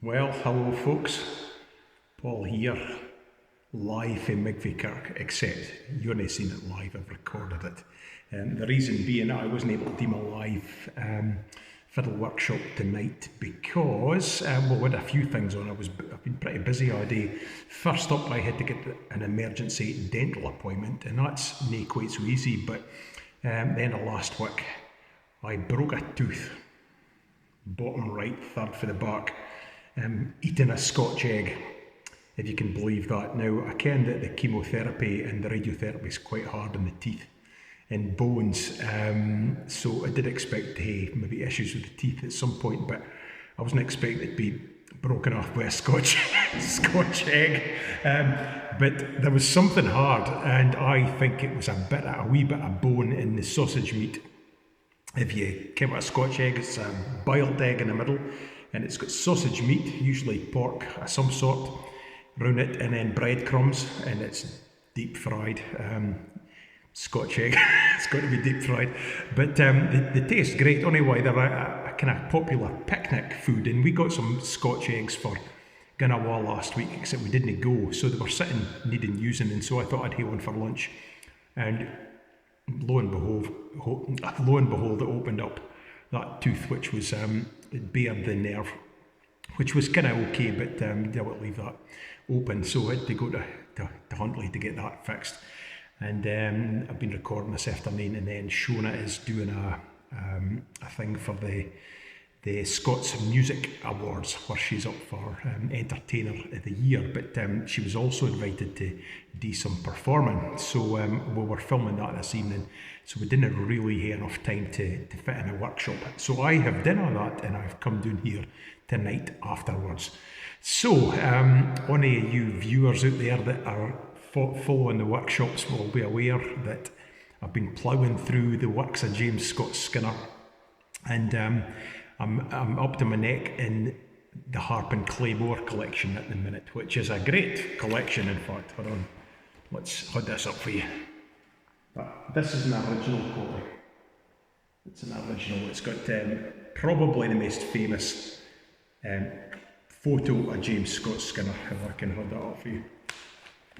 Well, hello folks, Paul here, live in Migvie Kirk, except you only seen it live, I've recorded it. The reason being I wasn't able to do my live fiddle workshop tonight because, we had a few things on. I've been pretty busy all day. First up, I had to get an emergency dental appointment, and that's not quite so easy, but the end of last week, I broke a tooth, bottom right, third for the back. Eating a Scotch egg, if you can believe that. Now, I ken that the chemotherapy and the radiotherapy is quite hard on the teeth and bones, so I did expect to have maybe issues with the teeth at some point, but I wasn't expecting it to be broken off by a Scotch egg. But there was something hard, and I think it was a wee bit of bone in the sausage meat. If you care about a Scotch egg, it's a boiled egg in the middle, and it's got sausage meat, usually pork of some sort, around it, and then breadcrumbs, and it's deep fried. Scotch egg, it's got to be deep fried, but they taste great. Anyway, they're a kind of popular picnic food, and we got some Scotch eggs for Gunnawa last week, except we didn't go, so they were sitting needing using, and so I thought I'd have one for lunch, and lo and behold, it opened up that tooth, which was it bared the nerve, which was kind of okay, but they would leave that open, so I had to go to Huntly to get that fixed. And I've been recording this afternoon, and then Shona is doing a thing for the Scots Music Awards, where she's up for Entertainer of the Year, but she was also invited to do some performing, so we were filming that this evening, so we didn't really have enough time to fit in a workshop. So I have done all that, and I've come down here tonight afterwards. So any of you viewers out there that are following the workshops will be aware that I've been ploughing through the works of James Scott Skinner, and I'm up to my neck in the Harp and Claymore collection at the minute, which is a great collection. In fact, hold on, let's hold this up for you. But this is an original copy. It's an original. It's got probably the most famous photo of James Scott Skinner, if I can hold that up for you.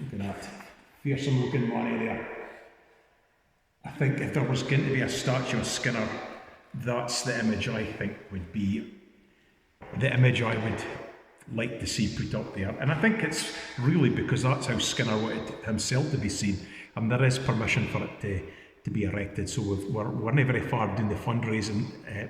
Look at that. Fearsome looking money there. I think if there was going to be a statue of Skinner, that's the image I think would be the image I would like to see put up there. And I think it's really because that's how Skinner wanted himself to be seen. And there is permission for it to be erected. So we're not very far down the fundraising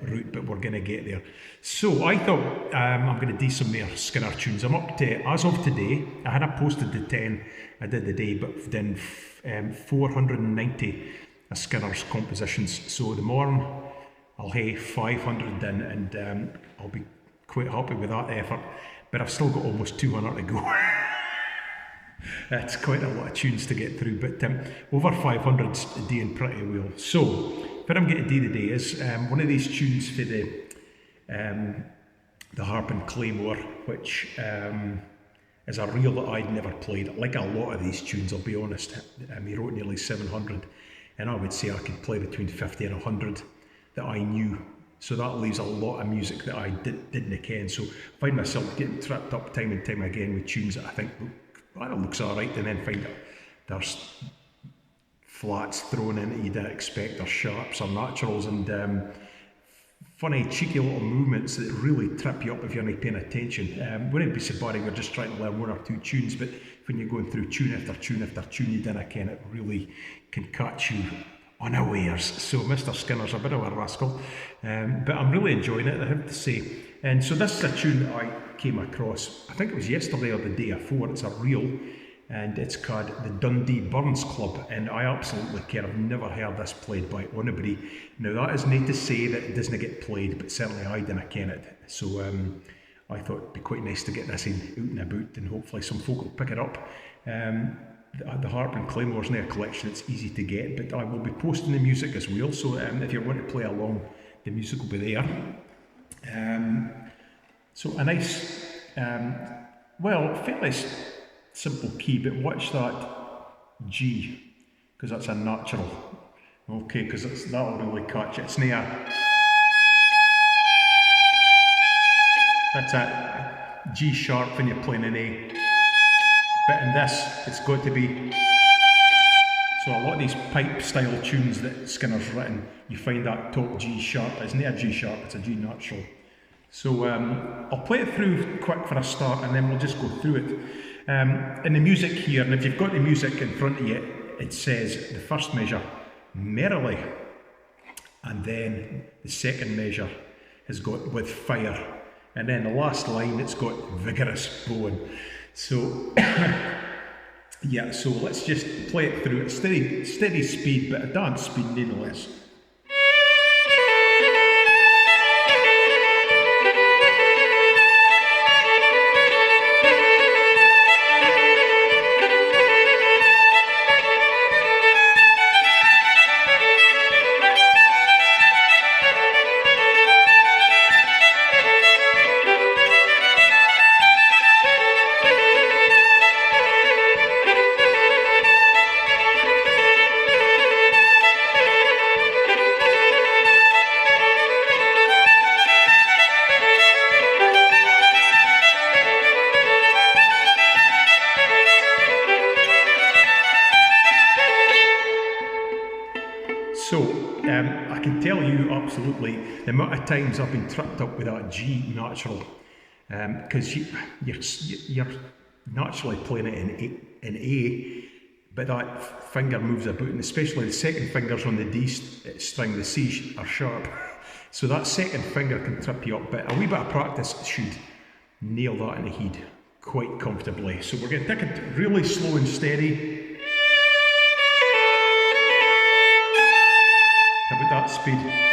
route, but we're going to get there. So I thought I'm going to do some more Skinner tunes. I'm up to, as of today, I had posted the 10 I did the day, but I've done 490 of Skinner's compositions. So the morning I'll have 500 in, and I'll be quite happy with that effort. But I've still got almost 200 to go. That's quite a lot of tunes to get through, but over 500's doing pretty well. So, what I'm going to do today is one of these tunes for the Harp and Claymore, which is a reel that I'd never played. Like a lot of these tunes, I'll be honest. He wrote nearly 700, and I would say I could play between 50 and 100 that I knew. So that leaves a lot of music that I didn't ken. So I find myself getting tripped up time and time again with tunes that I think, well, it looks alright, and then find that there's flats thrown in that you didn't expect, or sharps or naturals, and funny cheeky little movements that really trip you up if you're not paying attention. Wouldn't be so bad if you're just trying to learn one or two tunes, but when you're going through tune after tune after tune, you didn't ken, it really can catch you unawares. So Mr. Skinner's a bit of a rascal, but I'm really enjoying it, I have to say. And so this is a tune that I came across, I think it was yesterday or the day before. It's a reel, and it's called the Dundee Burns Club, and I absolutely care. I've never heard this played by anybody. Now that is not to say that it doesn't get played, but certainly I didn't ken it. So I thought it'd be quite nice to get this in out and about, and hopefully some folk will pick it up. The Harp and Claymore is not a collection, it's easy to get, but I will be posting the music as well, so if you want to play along, the music will be there. So a nice, fairly simple key, but watch that G, because that's a natural. Okay, because that'll really catch it. It's near. That's it. G sharp when you're playing an A. But in this, it's got to be. So a lot of these pipe style tunes that Skinner's written, you find that top G sharp. It's not a G sharp, it's a G natural. So I'll play it through quick for a start and then we'll just go through it. In the music here, and if you've got the music in front of you, it says the first measure, merrily. And then the second measure has got with fire. And then the last line, it's got vigorous bowing. So, yeah, so let's just play it through at steady speed, but a dance speed nonetheless. So, I can tell you absolutely the amount of times I've been tripped up with that G natural, because you're naturally playing it in A, but that finger moves about, and especially the second finger's on the D string, the C are sharp, so that second finger can trip you up, but a wee bit of practice should nail that in the head quite comfortably. So we're going to take it really slow and steady. About that speed.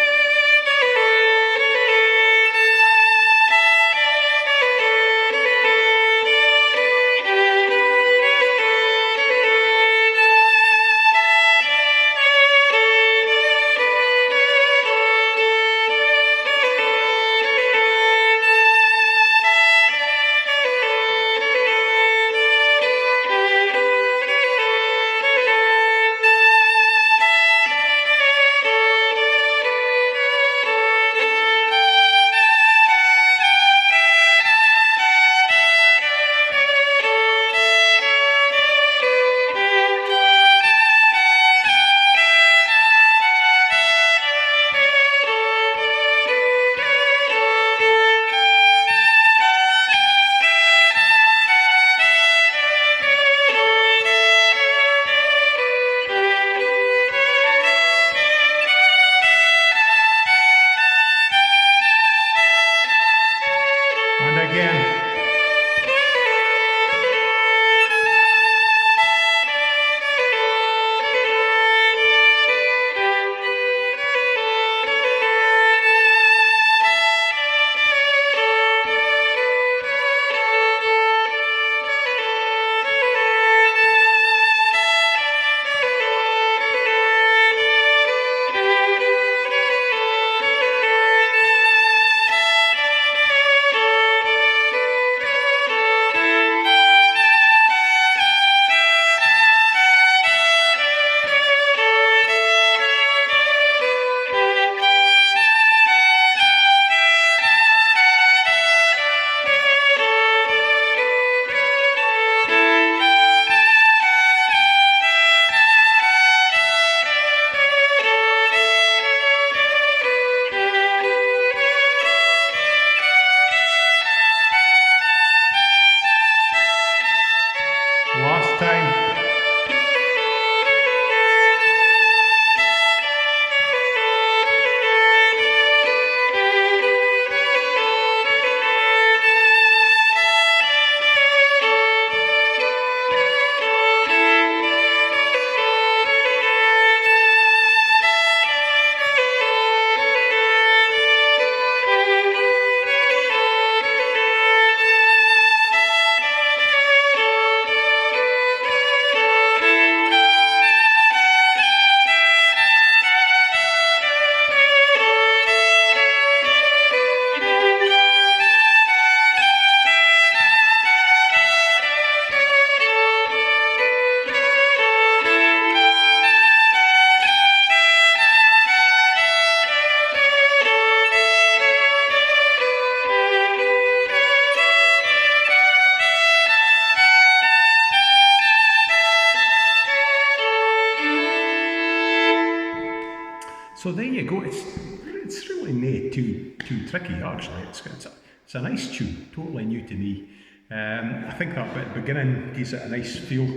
tricky actually. It's a nice tune, totally new to me. I think that bit at the beginning gives it a nice feel.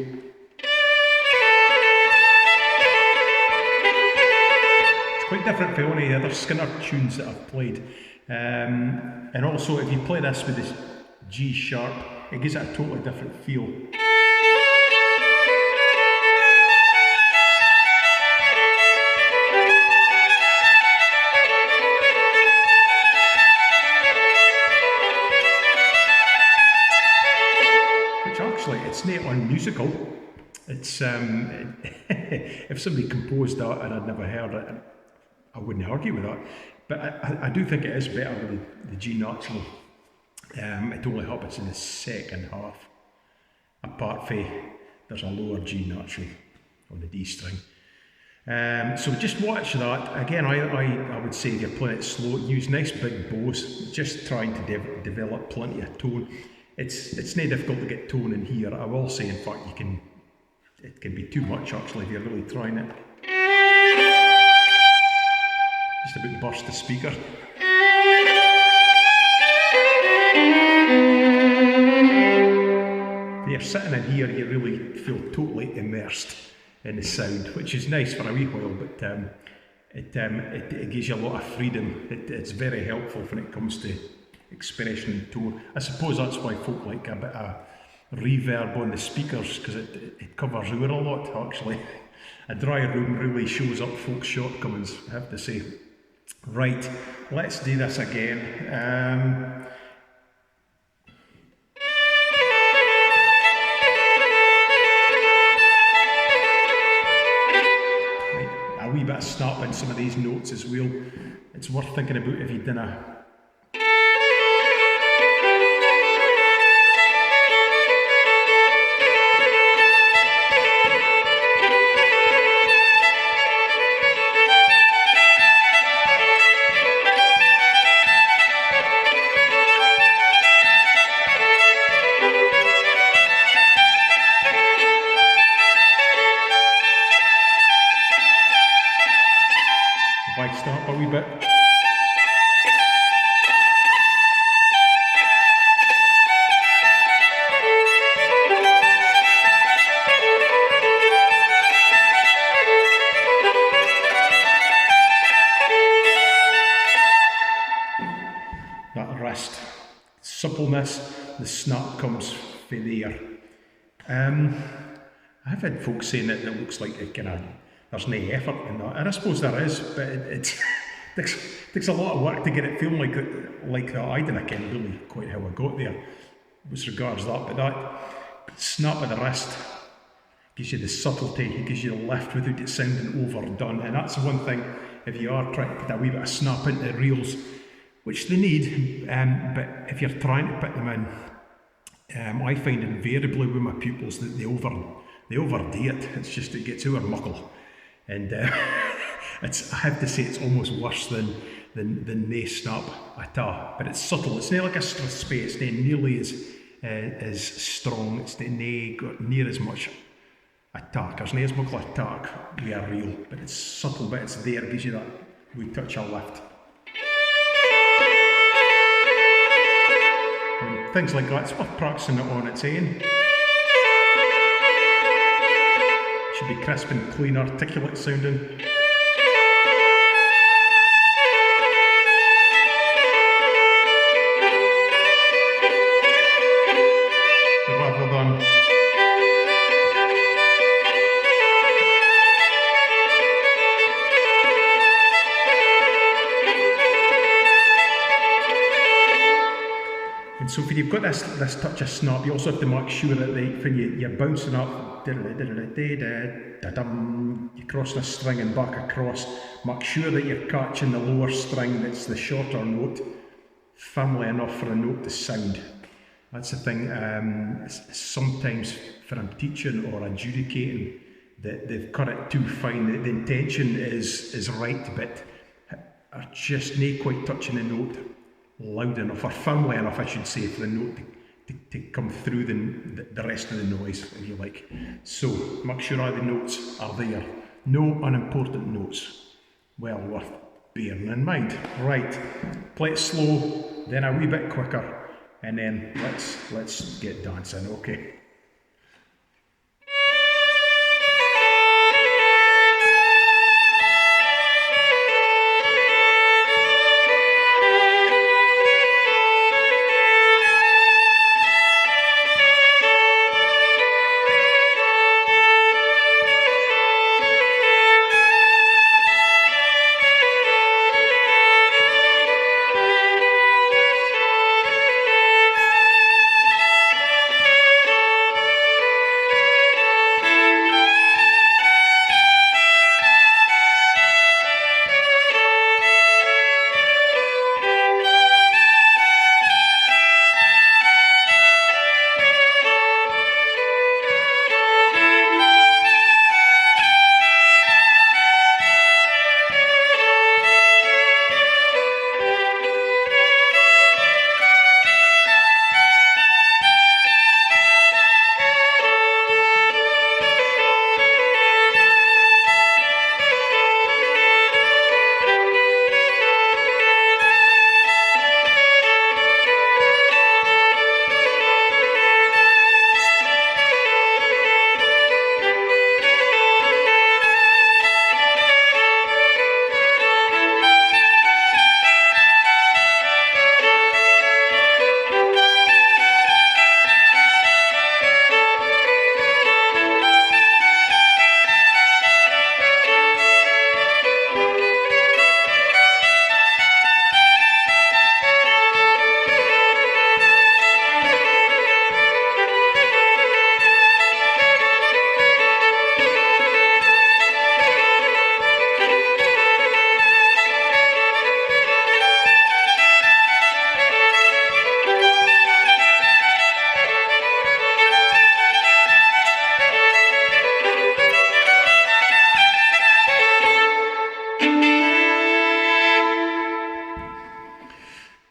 It's quite different from any other Skinner tunes that I've played. And also if you play this with this G sharp, it gives it a totally different feel. It's not unmusical. It's if somebody composed that and I'd never heard it, I wouldn't argue with that. But I do think it is better than the G natural. It only happens in the second half. Apart from there's a lower G natural on the D string. So just watch that. Again, I would say if you're playing it slow, use nice big bows. Just trying to develop plenty of tone. It's not difficult to get tone in here. I will say, in fact, it can be too much actually if you're really trying it. Just about to burst the speaker. When you're sitting in here, you really feel totally immersed in the sound, which is nice for a wee while, but it gives you a lot of freedom. It's very helpful when it comes to expression and tone. I suppose that's why folk like a bit of reverb on the speakers, because it covers over a lot actually. A dry room really shows up folks' shortcomings, I have to say. Right, let's do this again. A wee bit of snap in some of these notes as well. It's worth thinking about if you've done a start a wee bit. That wrist suppleness, the snap comes from there. I've had folks saying that it looks like there's no effort in that, and I suppose there is, but it takes a lot of work to get it feeling like that. I didn't know really quite how I got there with regards to that, but that snap of the wrist gives you the subtlety, it gives you the lift without it sounding overdone, and that's the one thing if you are trying to put a wee bit of snap into the reels, which they need, but if you're trying to put them in, I find invariably with my pupils that they overdo it. It's just it gets over muckle. And I have to say it's almost worse than nae snap at all. But it's subtle. It's not like a space. It's not nearly as strong. It's not got near as much attack. There's not as much attack with a reel. But it's subtle, but it's there. It gives you that wee touch of lift. And things like that. It's worth practicing it on its own. Should be crisp and clean, articulate sounding. Rather than and so if you've got this touch of snap, you also have to make sure that when you're bouncing up, you cross the string and back across, make sure that you're catching the lower string that's the shorter note firmly enough for a note to sound. That's the thing. Sometimes when I'm teaching or adjudicating, they've cut it too fine. The intention is right, but are just not quite touching the note loud enough, or firmly enough, I should say, for the note to come through the rest of the noise, if you like. So make sure all the notes are there. No unimportant notes. Well worth bearing in mind. Right, play it slow, then a wee bit quicker, and then let's get dancing, okay?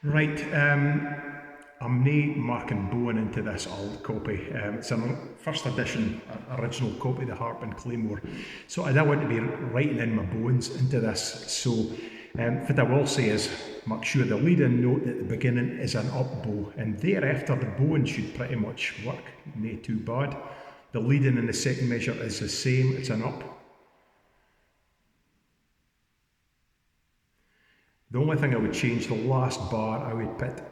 Right, I'm nae marking Bowen into this old copy. It's a first edition, original copy of the Harp and Claymore. So I don't want to be writing in my Bowens into this. So what I will say is, make sure the leading note at the beginning is an up bow, and thereafter the Bowen should pretty much work, nae too bad. The leading in the second measure is the same, it's an up. The only thing I would change, the last bar, I would put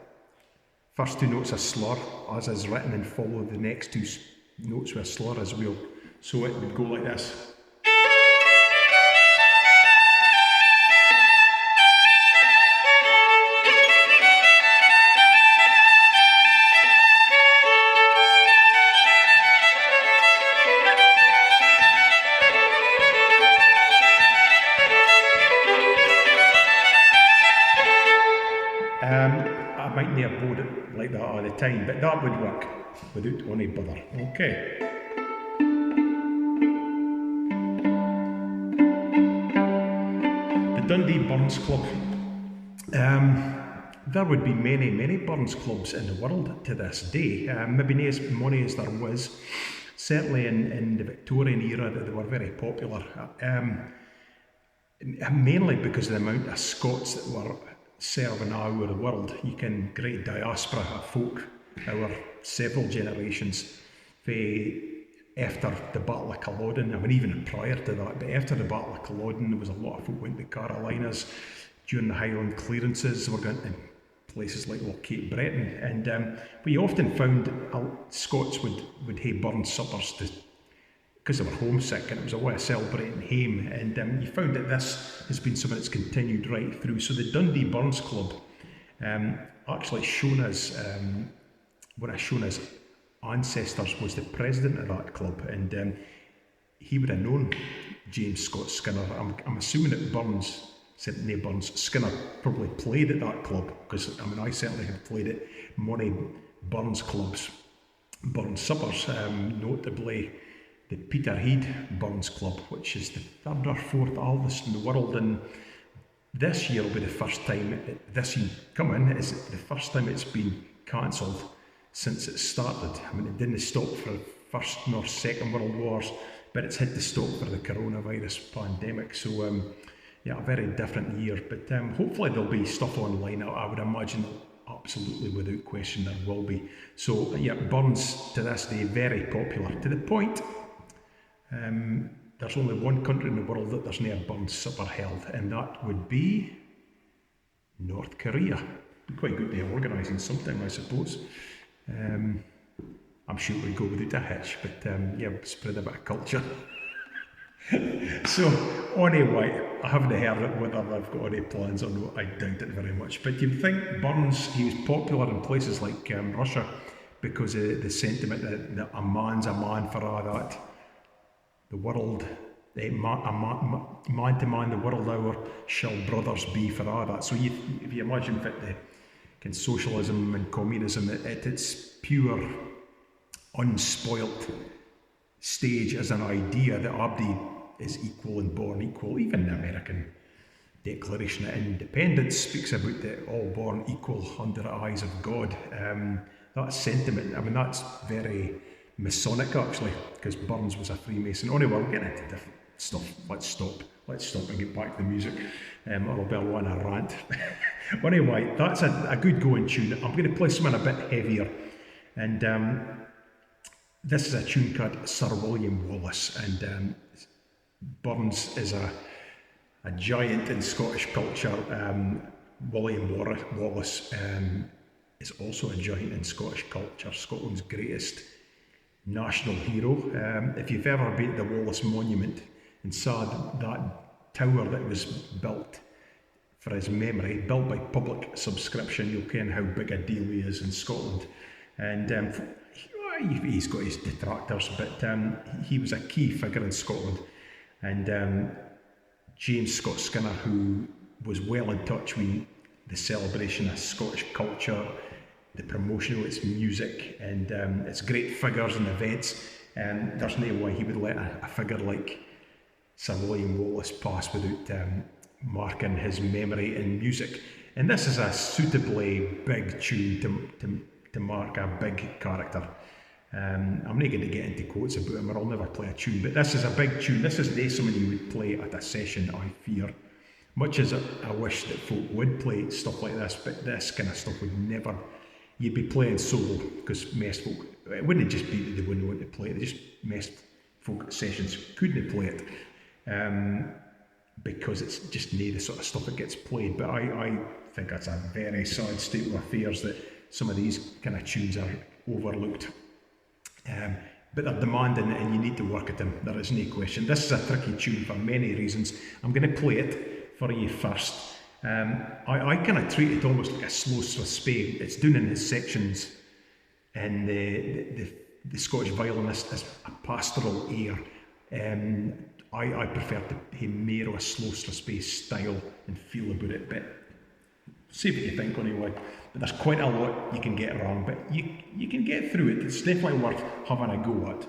first two notes a slur, as is written, and follow the next two notes with a slur as well. So it would go like this. I might not have bowed it like that all the time, but that would work without any bother. Okay. The Dundee Burns Club. There would be many Burns clubs in the world to this day. Maybe not as many as there was. Certainly in the Victorian era, they were very popular. Mainly because of the amount of Scots that were serving all over the world. You can great diaspora of folk over several generations. After the Battle of Culloden, I mean even prior to that, but after the Battle of Culloden there was a lot of folk went to the Carolinas during the Highland clearances. They were going to places like Cape Breton, and we often found Scots would have Burns suppers because they were homesick, and it was a way of celebrating home. And you found that this has been something that's continued right through. So the Dundee Burns Club actually shown us, one of Shona's ancestors was the president of that club, and he would have known James Scott Skinner. I'm assuming that Burns, Skinner probably played at that club, because I mean I certainly have played at many Burns clubs, Burns suppers, notably the Peterhead Burns Club, which is the third or fourth oldest in the world, and this year will be the first time, this year coming is the first time it's been cancelled since it started. I mean, it didn't stop for the First nor Second World Wars, but it's had to stop for the coronavirus pandemic. So a very different year. But hopefully there'll be stuff online. I would imagine absolutely without question there will be. So yeah, Burns to this day very popular, to the point there's only one country in the world that there's near Burns supper held, and that would be North Korea. Be quite good to organising sometime, I suppose. I'm sure it would go without a hitch, but yeah, spread a bit of culture. So, anyway, I haven't heard whether I've got any plans or not. I doubt it very much. But you'd think Burns, he was popular in places like Russia because of the sentiment that a man's a man for all that. The world, man to man, the world hour shall brothers be for all that. So if you imagine that the socialism and communism at its pure, unspoilt stage as an idea that everybody is equal and born equal. Even the American Declaration of Independence speaks about the all born equal under the eyes of God. That sentiment, I mean, that's very Masonic actually, because Burns was a Freemason. Anyway, we'll get into different stuff. Let's stop and get back to the music, or I'll be on a rant. Anyway, that's a good going tune. I'm going to play something a bit heavier, and this is a tune called Sir William Wallace, and Burns is a giant in Scottish culture. William Wallace is also a giant in Scottish culture, Scotland's greatest national hero. If you've ever been to the Wallace Monument and saw that tower that was built for his memory, built by public subscription, you'll ken how big a deal he is in Scotland. And he's got his detractors, but he was a key figure in Scotland. And James Scott Skinner, who was well in touch with the celebration of Scottish culture, the promotion of its music and its great figures and events, and there's no way he would let a figure like Sir William Wallace pass without marking his memory in music. And this is a suitably big tune to mark a big character. I'm not going to get into quotes about him, or I'll never play a tune, but this is a big tune. This is not something you would play at a session, I fear. Much as I wish that folk would play stuff like this, but this kind of stuff would never. You'd be playing solo, because most folk, it wouldn't just be that they wouldn't want to play it, just most folk at sessions couldn't play it, because it's just not the sort of stuff that gets played. But I think that's a very sad state of affairs that some of these kind of tunes are overlooked. But they're demanding and you need to work at them, there is no question. This is a tricky tune for many reasons. I'm going to play it for you first. I kind of treat it almost like a slow suspect. It's done in his sections, and the Scottish violinist has a pastoral air. I prefer to have more of a slow suspect style and feel about it, but see what you think anyway. But there's quite a lot you can get wrong, but you can get through it. It's definitely worth having a go at.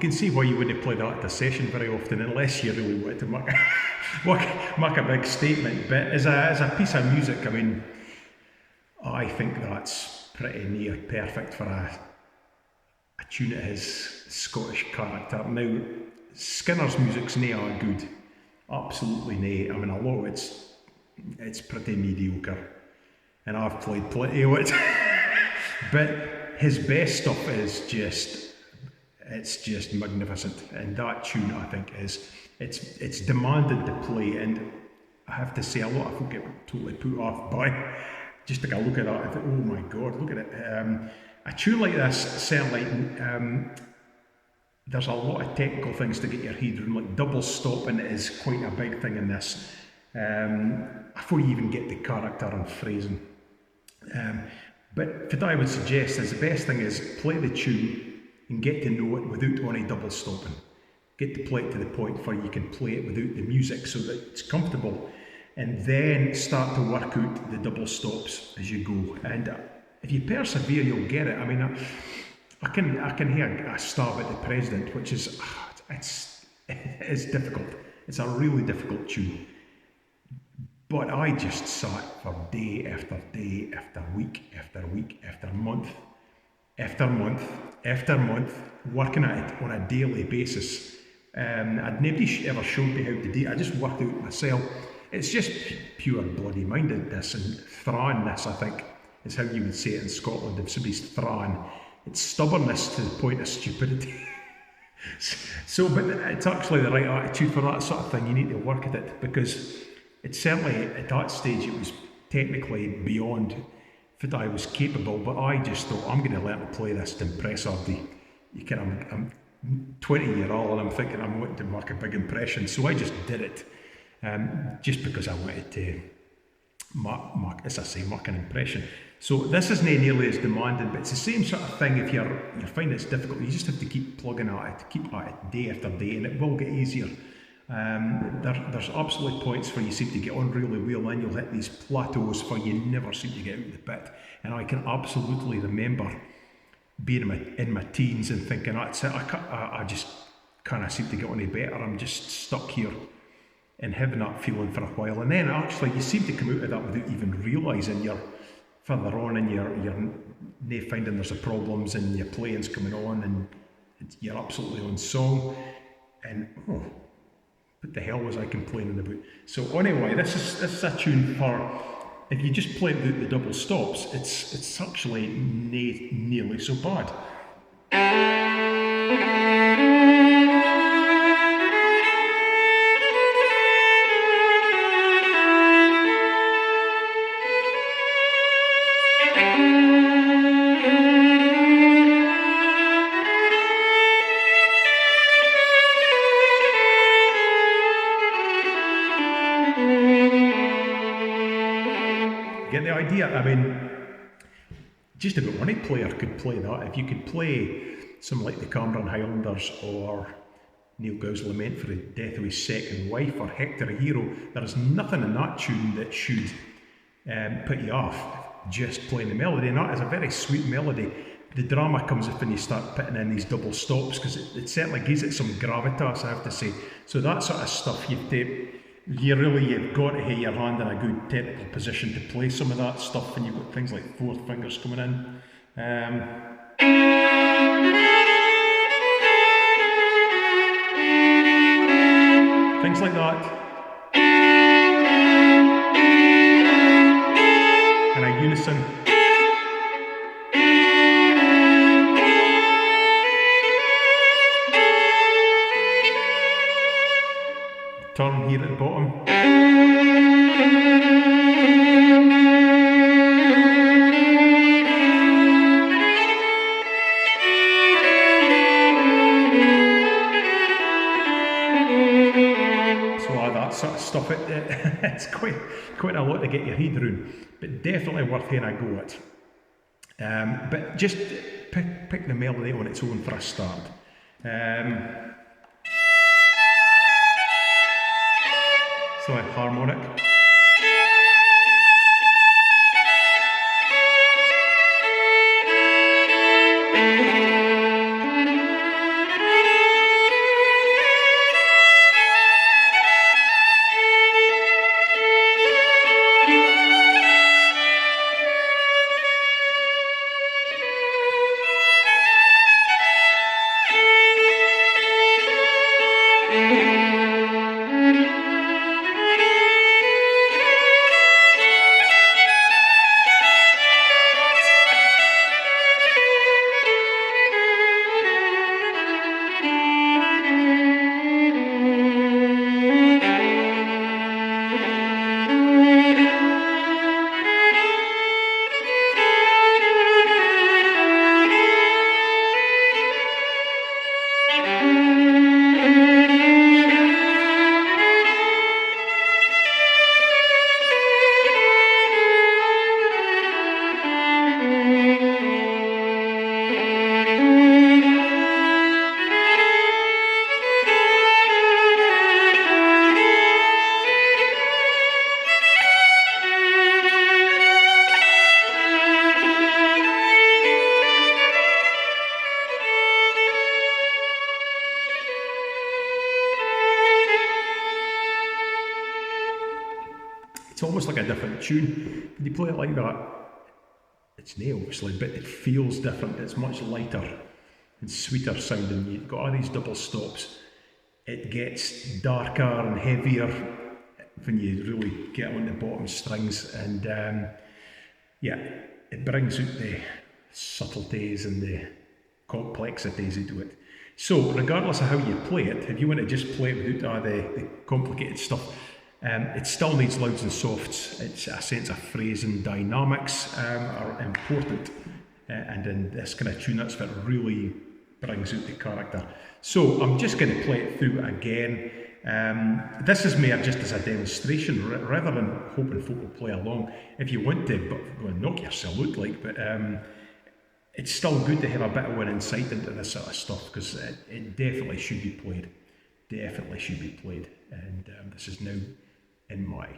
can see why you wouldn't play that at a session very often unless you really wanted to make, make a big statement. But as a piece of music, I mean, I think that's pretty near perfect for a tune that has Scottish character. Now, Skinner's music's nae good, absolutely nae. I mean, a lot of it's pretty mediocre, and I've played plenty of it. But his best stuff is just magnificent, and that tune, I think, it's demanded to play, and I have to say a lot of folk get totally put off by just take a look at that and think, oh my god, look at it. A tune like this, certainly, there's a lot of technical things to get your head around, like double stopping is quite a big thing in this, before you even get the character and phrasing. But what I would suggest is the best thing is play the tune and get to know it without any double stopping. Get to play it to the point where you can play it without the music so that it's comfortable, and then start to work out the double stops as you go. And if you persevere, you'll get it. I mean, I can hear a stab at the president, which is it's difficult. It's a really difficult tune. But I just sat for day after day after week after week after month after month after month working at it on a daily basis. Nobody ever showed me how to do it. I just worked out myself. It's just pure bloody mindedness and thranness, I think, is how you would say it in Scotland. If somebody's thran, it's stubbornness to the point of stupidity. So, but it's actually the right attitude for that sort of thing. You need to work at it, because it's certainly at that stage it was technically beyond what I was capable, but I just thought, I'm going to learn to play this to impress everybody. I'm 20-year-old and I'm thinking I'm wanting to make a big impression, so I just did it, just because I wanted to as I say, make an impression. So this isn't nearly as demanding, but it's the same sort of thing. If you're finding it's difficult, you just have to keep plugging at it, keep at it day after day, and it will get easier. There's absolutely points where you seem to get on really well, and you'll hit these plateaus where you never seem to get out of the pit. And I can absolutely remember being in my teens and thinking, that's it, I just can't seem to get any better, I'm just stuck here, and having that feeling for a while. And then actually you seem to come out of that without even realising you're further on, and you're not finding there's a problems, and your playing's coming on, and you're absolutely on song, and what the hell was I complaining about? So anyway, this is a tune for, if you just play it without the double stops, it's actually nearly so bad. Get the idea? I mean, just about any player could play that. If you could play something like the Cameron Highlanders or Neil Gow's Lament for the Death of His Second Wife or Hector a Hero, there is nothing in that tune that should put you off just playing the melody. And that is a very sweet melody. The drama comes up when you start putting in these double stops, because it certainly gives it some gravitas, I have to say. So that sort of stuff, you've got to have your hand in a good technical position to play some of that stuff, and you've got things like fourth fingers coming in. Things like that. And a unison. Turn here at the bottom. So that sort of stuff, it's quite a lot to get your head around, but definitely worth having a go at. But just pick the melody on its own for a start. So a harmonic. like a different tune. When you play it like that, it's nail obviously, but it feels different. It's much lighter and sweeter sounding. You've got all these double stops. It gets darker and heavier when you really get on the bottom strings, and yeah, it brings out the subtleties and the complexities into it. So regardless of how you play it, if you want to just play it without the complicated stuff, it still needs louds and softs. It's a sense of phrasing dynamics are important, and in this kind of tune, that's what really brings out the character. So I'm just going to play it through again. This is mere just as a demonstration, rather than hoping folk will play along. If you want to, but knock yourself out, like, but it's still good to have a bit of an insight into this sort of stuff, because it definitely should be played. Definitely should be played. And this is now in my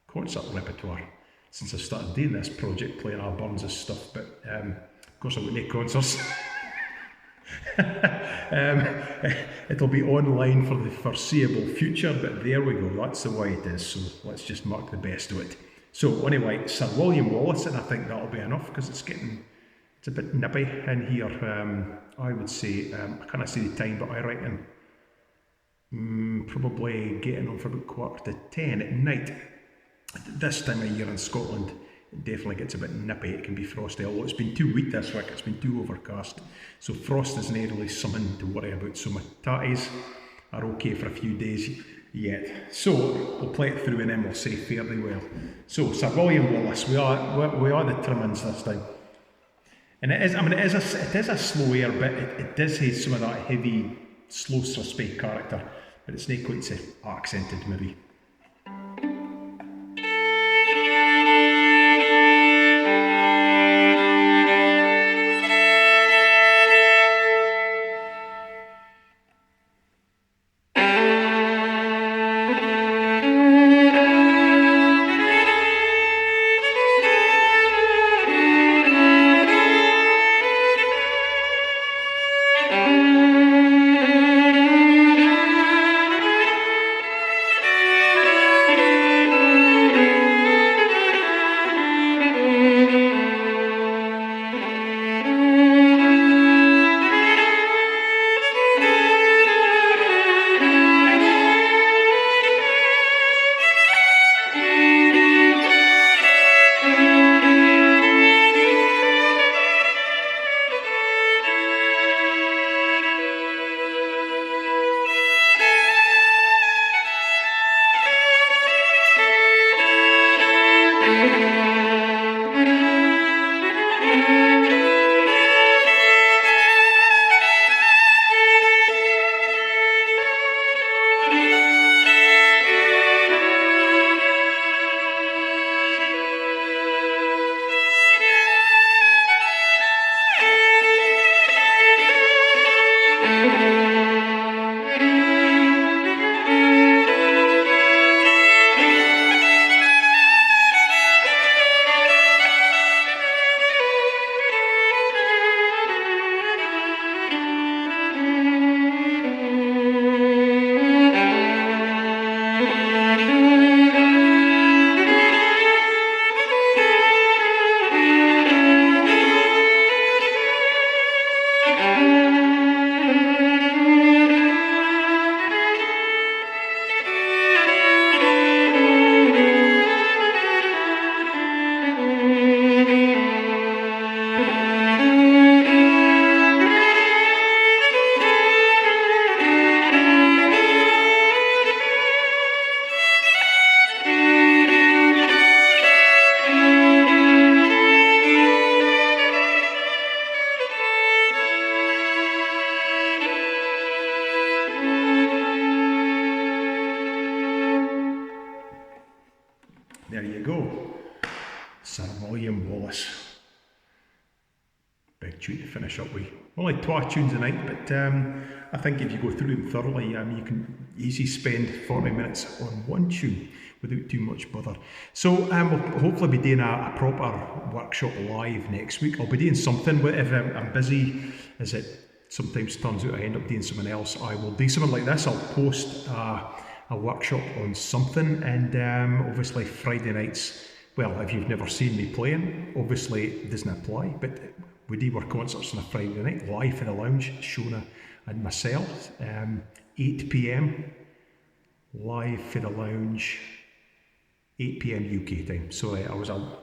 concert repertoire since I started doing this project, playing Al Burns' stuff. But of course, I've got no concerts. It'll be online for the foreseeable future, but there we go, that's the way it is, so let's just mark the best of it. So anyway, Sir William Wallace, and I think that'll be enough, because it's a bit nippy in here. I would say, I can't see the time, but I reckon probably getting on for about 9:45 at night. At this time of year in Scotland, it definitely gets a bit nippy. It can be frosty, although it's been too wet this week, it's been too overcast. So frost isn't really something to worry about. So my tatties are okay for a few days yet. So we'll play it through and then we'll say fairly well. So Sir William Wallace, we are the Trimmins this time. And it is a slow air, but it does have some of that heavy, slow, suspect character, but it's not quite so accented maybe. There you go. Sir William Wallace. Big tune to finish up with. Only 12 tunes a night, but I think if you go through them thoroughly, you can easily spend 40 minutes on one tune without too much bother. So we'll hopefully be doing a proper workshop live next week. I'll be doing something, but if I'm busy, as it sometimes turns out I end up doing something else, I will do something like this. I'll post a workshop on something, and obviously Friday nights, well, if you've never seen me playing, obviously it doesn't apply, but we do our concerts on a Friday night, live in the lounge, Shona and myself, 8 p.m, live for the lounge, 8 p.m. UK time. Sorry, got a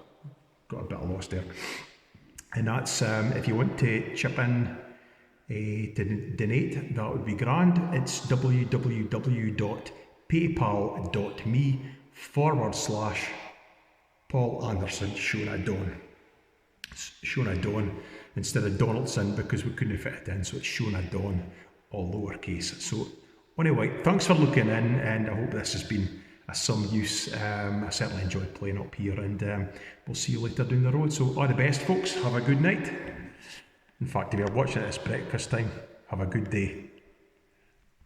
bit lost there. And that's, if you want to chip in, to donate, that would be grand. It's www.paypal.me/Paul Anderson, Shona Dawn. It's Shona Dawn instead of Donaldson because we couldn't fit it in, so it's Shona Dawn, all lowercase. So anyway, thanks for looking in, and I hope this has been of some use. I certainly enjoyed playing up here, and we'll see you later down the road. So all the best, folks. Have a good night. In fact, if you're watching it, it's breakfast time. Have a good day.